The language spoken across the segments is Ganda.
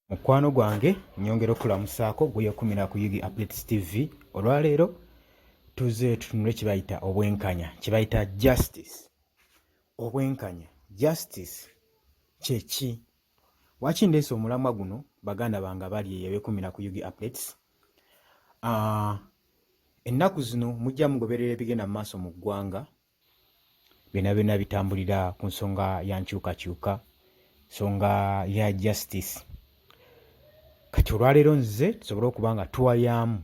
Mukwano gwange nyongera okulamusaako gwe yakumira ku Yugi Updates TV. Olwaleero tuze tutunule kibayita obwenkanya, kibayita justice. Obwenkanya justice kyeki? Waki ndeese omulamwa guno baganda bange bali eyebekumira ku Yugi Updates? Ennaku zino mujja mugoberera ebigenda mu maaso mu ggwanga, byonna bitambulira ku nsonga ya nkyukakyuka, nsonga ya justice. Kati olwaleero nze tusobole okuba nga tuwayaamu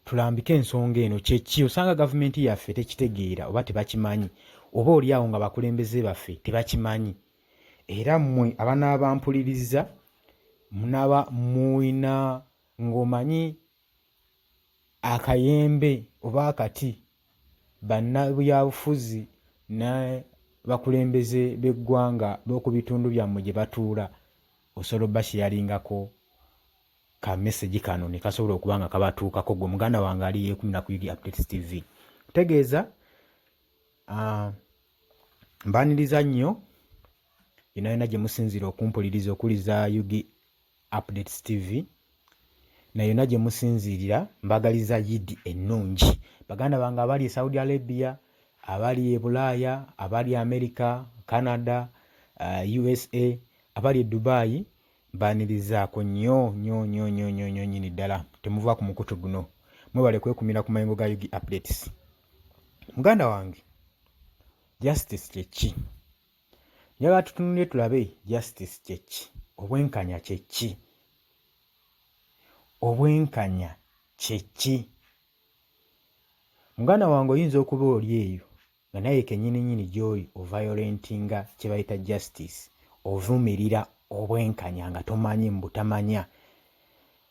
tulambike ensonga eno kyeki. Osanga gavumenti yaffe tekitegeera oba tebakimanyi, oba oli awo nga bakulembeze baffe tebakimanyi. Era mmwe abanaaba mpuliriza munaaba muyina ng'omanyi akayembe oba akati bannabyabufuzi ne bakulembeze b'eggwanga b'oku bitundu byammwe gye batuula, osobola obbashiyalingako ka message kano ne kasobola okuba nga kabatuukako gwe muganda wange ali yeekumira ku Yugi Updates TV. Tegeeza mbaaniriza nnyo yonna gye musinzira okumpuliriza okuliza Yugi Updates TV, na yonna gye musinzirira mbagaliza Yidi ennungi. Baganda bange abali e Saudi Arabia, abali e Bulaaya, abali America, Canada, USA, abali e Dubai, mbaanirizaako nnyo nyini ddala, temuva ku mukutu guno. Mwebale kwekumira ku mayengo ga Yugi Updates. Muganda wange, justice kyeki? Njagala tutunulire tulabe justice kyeki, obwenkanya kyeki? Obwenkanya kyeki? Muganda wange oyinza okuba oli eyo nga naye kennyini gy'oli oviolentinga kye bayita justice, ovumirira obwenkanya nga tomanyi mbutamanya.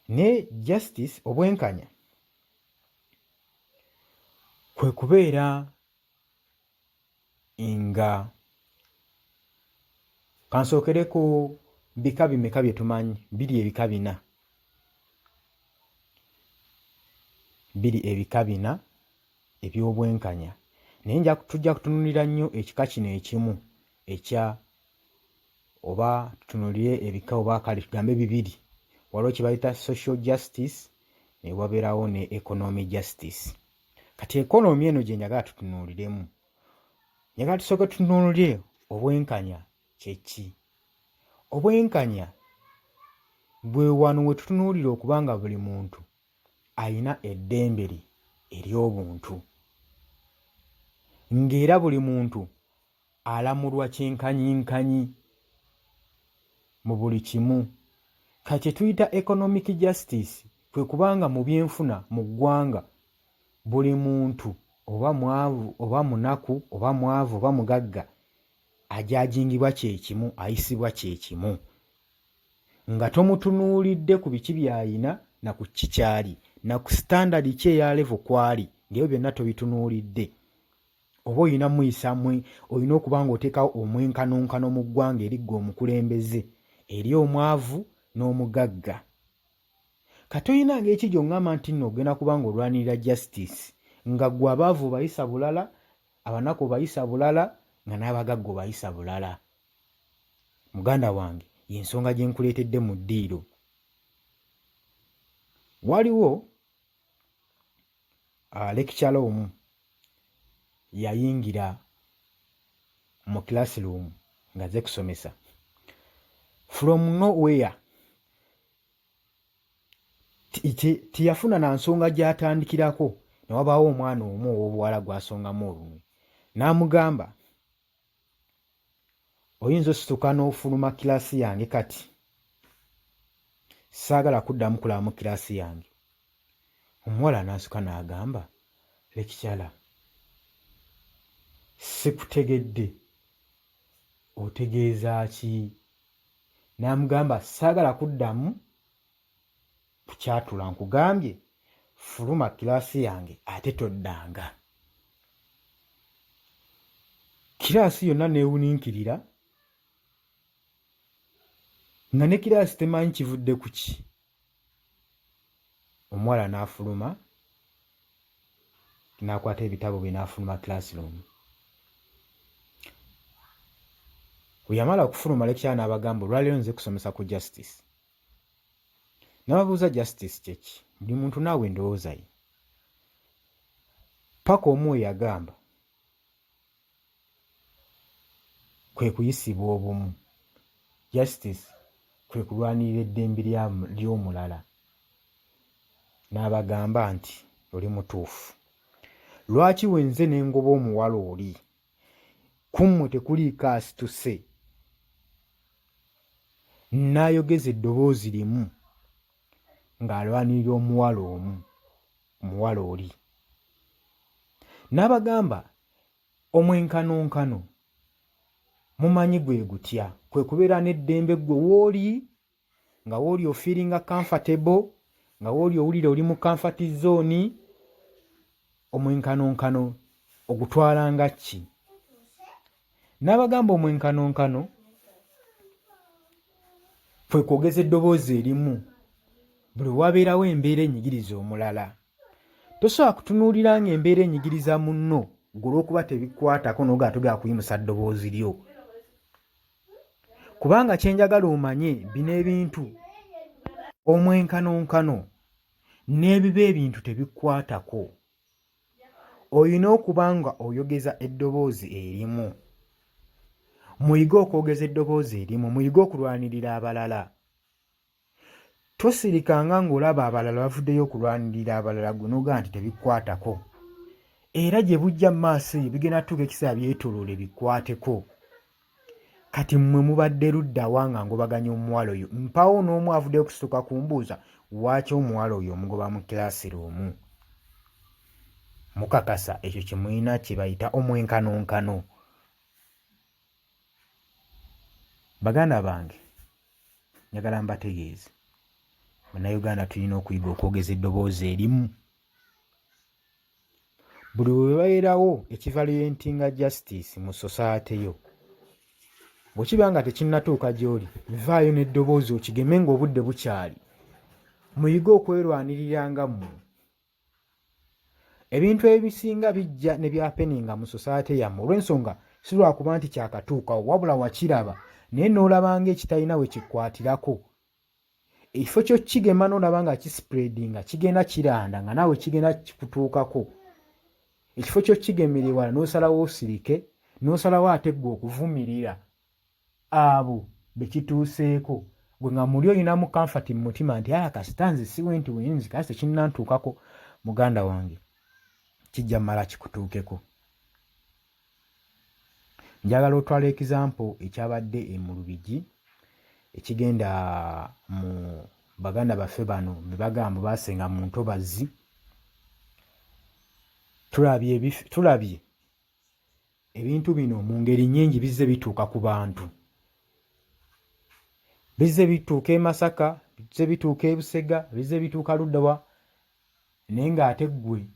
Ne justice, obwenkanya kwe kubeera nga kansookere ku bika bimeka bye tumanyi, biri ebika bina. Biri ebika bina eby'obwenkanya, naye tujja kutunulira nnyo ekika kino ekimu ekya, oba tutunulire ebika oba kale tugambe bibiri. Waliwo kye bayita social justice ne wabeerawo ne economy justice. Kati economy eno gye njagala tutunuuliremu. Njagala tusooke tutunuulire obwenkanya kyeki? Obwenkanya bwe wano we tutunuulira okuba nga buli muntu ayina eddembe lye ery'obuntu, ng'era buli muntu alamulwa kyenkanyinkanyi mu buli kimu. Kati tuyita economic justice kwe kubanga mu byenfuna mu ggwanga buli muntu oba mwavu oba munaku oba mwavu oba mugagga ajaajingibwa kyekimu, ayisibwa kyekimu, nga tomutunuulidde ku biki by'ayina na ku kikyali na ku standard ki eya level kwali, ng'ebyo byonna tobitunuulidde. Oba oyina muyisamwe, olina okuba ng'oteekawo omwenkanonkano mu ggwanga eriggwe omukulembeze eri omwavu n'omugagga. Kati oyina ng'eki gy'oŋŋamba nti nno ogenda kuba ng'olwanirira justice nga ggwe abaavu obayisa bulala, abanaku obayisa bulala, nga n'abagagga obayisa bulala. Muganda wange, y'ensonga gye nkuleetedde mu ddiiro. Waliwo lecturer omu yayingira mu classroom nga azze kusomesa. From nowhere tiyafuna na nsonga gy'atandikirako, ne wabaawo omwana omu ow'obuwala gw'asongamu olunwe, n'amugamba, oyinza osituka n'ofuluma kiraasi yange kati, saagala kuddamu kulaba mu kiraasi yange. Omuwala n'asituka n'agamba, lecturer, sikutegedde, otegeeza ki? N'amugamba, saagala kuddamu kukyatula, nkugambye fuluma kiraasi yange ate toddanga. Kiraasi yonna neewuninkirira nga ne kiraasi temanyi kivudde ku ki. Omuwala n'afuluma n'akwata ebitabo bye n'afuluma classroom. Bwe yamala okufuluma lecturer n'abagamba, olwaleero nze kusomesa ku justice. Nababuuza justice kyeki, buli muntu naawe endowooza ye. Paka omu yagamba kwe kuyisibwa obumu, justice kwe kulwanirira eddembe ly'omulala. N'abagamba nti oli mutuufu. Lwaki wenze ne ngoba omuwala oli kummwe tekuliiko asituse? N'ayogeza eddoboozi limu ng'alwanirira omuwala oli. N'abagamba omwenkanonkano mumanyi gwe gutya, kwe kubeera n'eddembe gwe w'oli, nga w'oli ofiiringa comfortable, nga w'oli owulira oli mu comfort zone. Omwenkanonkano ogutwala nga ki? N'abagamba omwenkanonkano kwe kwogeza eddoboozi erimu buli wabeerawo embeera enyigiriza omulala. Tosobola kutunuulira ng'embeera enyigiriza munno gwe olw'okuba tebikwatako n'ogaa togera kuyimusa ddoboozi lyo. Kubanga kyenjagala omanye bino ebintu omwenkanonkano n'ebiba ebintu tebikwatako, olina okuba nga oyogeza eddoboozi erimu. Muyige okwogeza eddoboozi erimu, muyige okulwanirira abalala. Tosirikanga ng'olaba abalala bavuddeyo okulwanirira abalala gwe n'ogaa nti tebikwatako. Era gye bujja mu maaso eyo bigenda tuuka ekiseera byetoloole bikwateko. Kati mmwe mubadde luddawa nga ngobaganya omuwala oyo? Mpawo n'omu avuddeyo kusituka kumbuuza lwaki omuwala oyo omugoba mu kilaasiruumu. Mukakasa ekyo kye mulina kye bayita omwenkanonkano. Baganda bange, njagala mbategeeze, Bannayuganda tulina okuyiga okwogeza eddoboozi erimu. Buli we babeerawo ekivaluyentinga justice mu society yo, bwe kiba nga tekinnatuuka gy'oli, vaayo n'eddoboozi okigeme ng'obudde bukyali. Muyige okwerwanirira nga mmwe. Ebintu ebisinga bijja ne byapeninga mu society yammwe olw'ensonga si lwakuba nti kyakatuukawo, wabula wakiraba naye n'olaba ng'ekitalina we kikwatirako. Ekifo ky'okigema n'olaba nga kispreadinga kigenda kiranda nga naawe kigenda kikutuukako. Ekifo ky'okigemera ewala n'osalawo osirike, n'osalawo ate ggwe okuvumirira abo be kituuseeko, gwe nga muli olinamu comfort mu mutima nti kasita nze siwe nti wenzi kasi tekinnantuukako. Muganda wange, kijja mmala kikutuukeko. Njagala otwala example ekyabadde mu Lubigi ekigenda mu baganda baffe bano be bagamba baasenga mu ntobazi. Tulabye ebintu bino mu ngeri nnyingi bizze bituuka ku bantu. Bizze bituuka e Masaka, bizze bituuka e Busega, bizze bituuka luddawa, naye ng'ate ggwe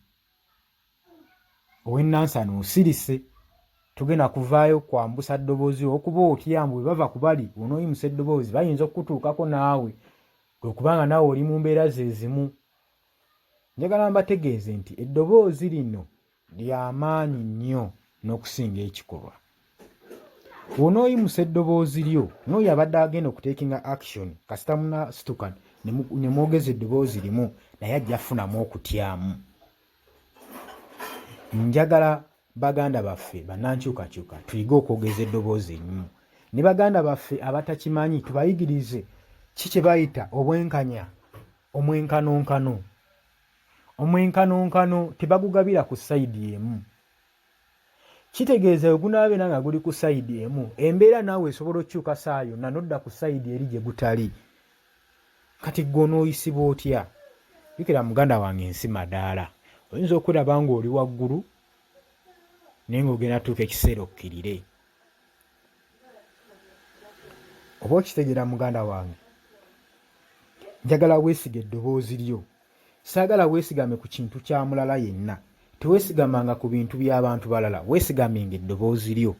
ow'ennansana osirise. Tugenda kuvaayo kwambusa ddoboozi okuba otya mbu bwe bava ku bali onooyimusa eddoboozi bayinza okukutuukako naawe, okubanga naawe oli mu mbeera ze zimu. Njagala mbategeeze nti eddoboozi lino ly'amaanyi nnyo n'okusinga ekikolwa. Bw'onooyimusa eddoboozi lyo n'oyo abadde agenda okuteekinga action kasita munasituka ne mwogeza eddoboozi limu naye ajja funamu okutyamu. Njagala baganda baffe bannankyukakyuka tuyige okwogeza eddoboozi erimu. Ne baganda baffe abatakimanyi tubayigirize ki kye bayita obwenkanya, omwenkanonkano. Omwenkanonkano tebagugabira ku sayidi emu. Kitegeeza ogunaabeera nga guli ku sayidi emu, embeera naawe esobola okukyuka saa yonna n'odda ku sayidi eri gye gutali. Kati ggwe onooyisibwa otya? Jjukira muganda wange, ensi madaala. Oyinza okwiraba ng'oli waggulu naye ng'ogenda tuuka ekiseera okkirire. Oba okitegeera muganda wange, njagala weesige eddoboozi lyo. Saagala weesigame ku kintu kya mulala yenna. Teweesigamanga ku bintu by'abantu balala, weesigamenga eddoboozi lyo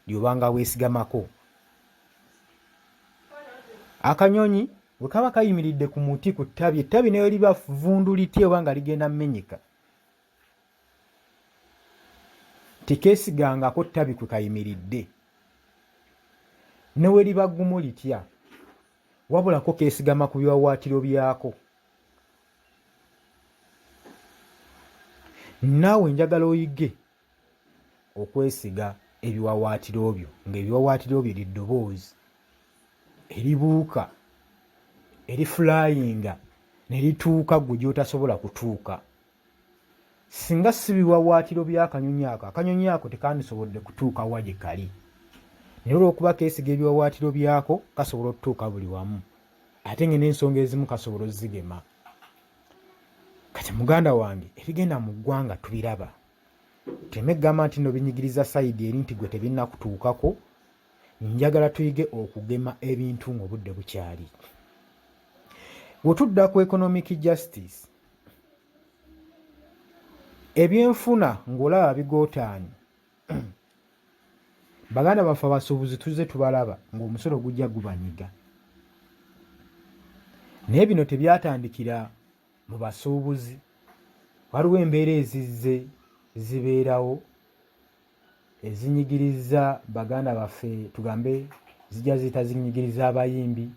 ly'obanga weesigamako. Akanyonyi bwe kaba kayimiridde ku muti ku ttabi, ettabi nayo liba vundu litya oba nga ligenda mmenyeka, tikeesigangako ttabi kwe kayimiridde. Ne we liba ggumu litya, wabulako keesigama ku biwawaatiro byako. Naawe njagala oyige okwesiga ebiwawaatiro byo, ng'ebiwawaatiro byo liddoboozi eribuuka eriflyinga ne lituuka ggwe gy'otasobola kutuuka. Singa si biwawaatiro by'akanyonyi ako, akanyonyi ako tekandisobodde kutuuka wa gye kali. Naye olw'okuba keesiga ebiwawaatiro byako kasobola okutuuka buli wamu, ate nge n'ensonga ezimu kasobola ozzigema. Kati muganda wange, ebigenda mu ggwanga tubiraba. Teme gamba nti no binyigiriza sayidi eri nti gwe tebinnakutuukako. Njagala tuyige okugema ebintu ng'obudde bukyali. Bwe tudda ku economic justice, ebyenfuna ng'olaba bigootaanye, baganda baffe abasuubuzi tuzze tubalaba ng'omusolo gujja gubanyiga. Naye bino tebyatandikira mu basuubuzi. Waliwo embeera ezizze zibeerawo ezinyigiriza baganda baffe, tugambe zijja ziyita zinyigiriza abayimbi,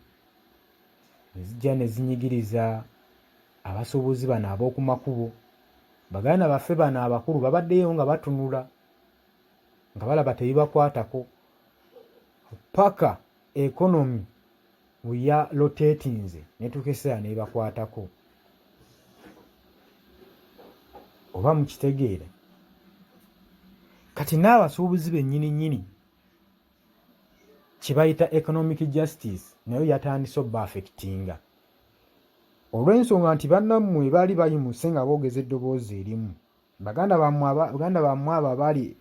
ezijja ne zinyigiriza abasuubuzi bano ab'oku makubo. Baganda baffe bano abakulu babaddeyo nga batunula nga balaba tebibakwatako paka ekonomi ya rotatinze netukeseera nebibakwatako. Oba mukitegeera? Kati n'abasuubuzi bennyini kye bayita economic justice nayo yatandise obbaafekitinga, olw'ensonga nti bannammwe baali bayimuse nga boogeza eddoboozi erimu. Baganda bammwe abo abali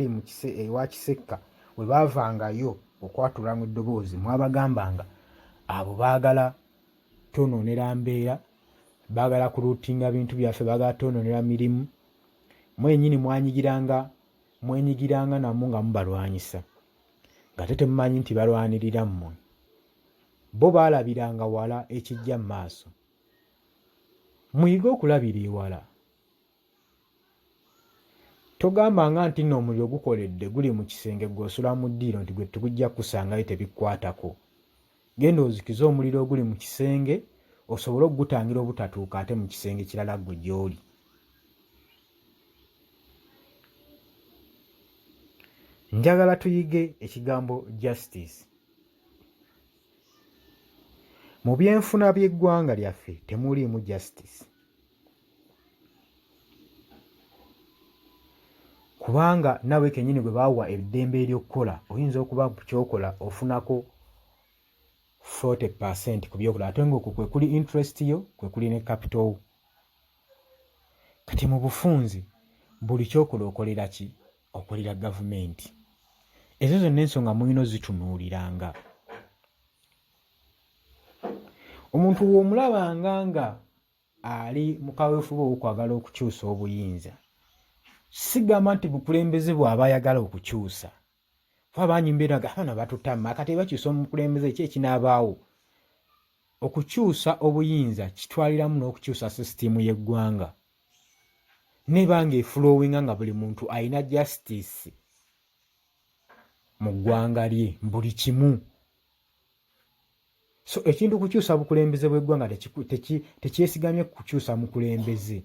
mu ewa Kisekka bwe baavangayo okwatula mu eddoboozi, mwabagambanga abo baagala twonoonera mbeera, baagala kuluutinga bintu byaffe, baagala twonoonera mirimu. Mwennyini mwenyigiranga namwe nga mubalwanyisa, nga temumanyi nti balwanirira mmwe. Bo baalabiranga wala ekijja mu maaso. Muyige okulabira ewala. Togambanga nti nno omuliro gukoledde guli mu kisenge gw'osula mu ddiiro nti gwe tugujja kusangayo tebikkwatako. Genda ozikize omuliro oguli mu kisenge osobole okugutangira obutatuuka ate mu kisenge kirala gwe gy'oli. Njagala tuyige ekigambo justice. Mu byenfuna by'eggwanga lyaffe temuliimu justice. Kubanga nawe kennyini bwe baawa eddembe ery'okukola, oyinza okuba ku kyokola ofunako 40% ku byokola, ate ng'okwo kwe kuli interest yo, kwe kuli ne capital wo. Kati mu bufunzi buli kyokola okolera ki? Okolera gavumenti. Ezo zonna ensonga mulina ozitunuuliranga. Omuntu w'omulabanga nga ali mu kaweefube okwagala okukyusa obuyinza, sigamba nti bukulembeze bw'aba ayagala okukyusa. Fe abanyimbiraga abana batutama kati bakyusa omukulembeze ki ekinaabaawo. Okukyusa obuyinza kitwaliramu n'okukyusa sisitimu y'eggwanga. Nebanga efulowinga nga buli muntu alina justice mu ggwanga lye buli kimu. So ekintu kukyusa bukulembeze bw'eggwanga tekyesigamye kukyusa mukulembeze.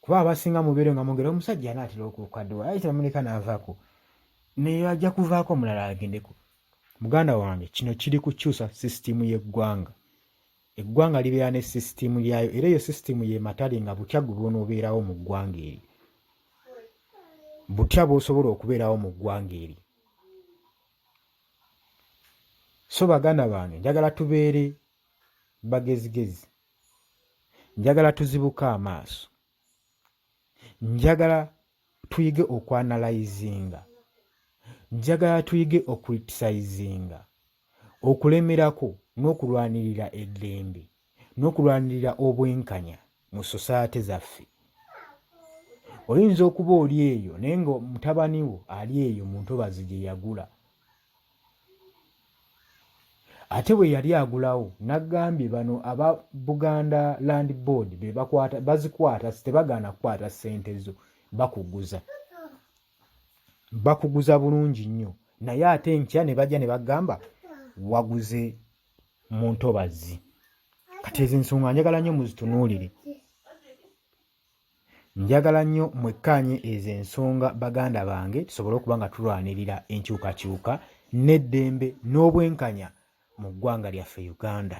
Kuba abasinga mubeere nga mwogera omusajja anaatera okukaddiwa aye kiramuleka n'avaako naye ajja kuvaako omulala agendeko. Muganda wange kino kiri kukyusa sisitimu y'eggwanga. Eggwanga libeera ne sisitimu lyayo era eyo sisitimu ye matale nga butya gwe bw'onoobeerawo mu ggwanga eri. Butya bw'osobola okubeerawo mu ggwanga eri. So baganda bange njagala tubeere bagezigezi. Njagala tuzibuke amaaso. Njagala tuyige okwanalayizinga. Njagala tuyige okuritisayizinga. Okulemerako n'okulwanirira eddembe n'okulwanirira obwenkanya mu society zaffe. Oyinza okuba oli eyo naye nga mutabani wo ali eyo mu ntobazi gye yagula. Ate bwe yali agulawo n'agambye bano aba Buganda Land Board be bazikwata tebagaana kukwata ssente zo, bakuguza. Bakuguza bulungi nnyo naye ate nkya ne bajja ne bagamba waguze mu ntobazi. Kati ezo ensonga njagala nnyo muzitunuulire. Njagala nnyo mwekkaanye ezo ensonga baganda bange tusobole okuba nga tulwanirira enkyukakyuka n'eddembe n'obwenkanya mu ggwanga lyaffe Uganda.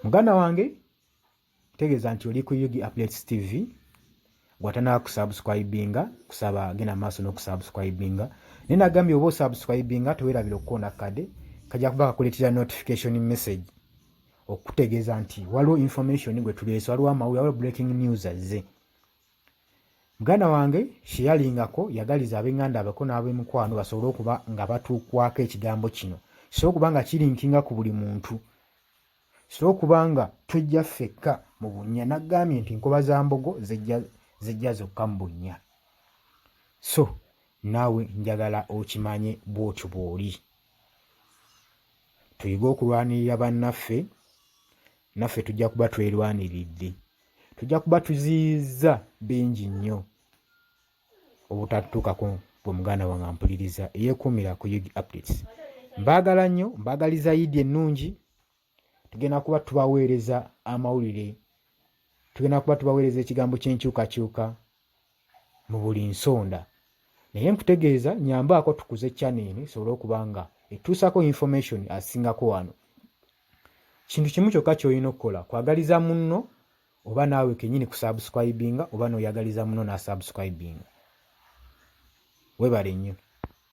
Muganda wange tegeeza nti oli ku Yugi Updates TV, gwatana kusubscribinga kusaba gena maaso n'okusubscribinga. Naye nagambye oba osubscribinga teweerabira okukoona kade kajja kuba kakuleetera notification message okutegeeza nti waliwo information gwe tuleese, waliwo amawulire, waliwo breaking news azze. Muganda wange sheyalingako yagaliza ab'enganda abako n'ab'emikwano basobole okuba nga batuukwako ekigambo kino, kisobole okuba nga kirinkinga ku buli muntu, kisobole okuba nga tujja ffekka mu bunnya. Naggambye nti nkoba za mbogo zejja zokka mu bunnya. So naawe njagala okimanye bw'otyo bw'oli. Tuyige okulwanirira bannaffe, naffe tujja kuba twerwaniridde, tujja kuba tuziyizza bingi nnyo obutatuukako bwe muganda wange ampuliriza eyeekuumira ku Yugi Updates. Mbaagala nnyo, mbaagaliza Yidi ennungi. Tugenda kuba tubaweereza amawulire, tugenda kuba tubaweereza ekigambo ky'enkyukakyuka mu buli nsonda. Naye nkutegeeza nyambaako tukuze channel sobole okuba nga etuusako information asingako wano. Kintu kimu kyokka ky'olina okukola kwagaliza munno, oba naawe kennyini kusubscribinga, oba n'oyagaliza munno n'asubscribinga. Weebale nnyo.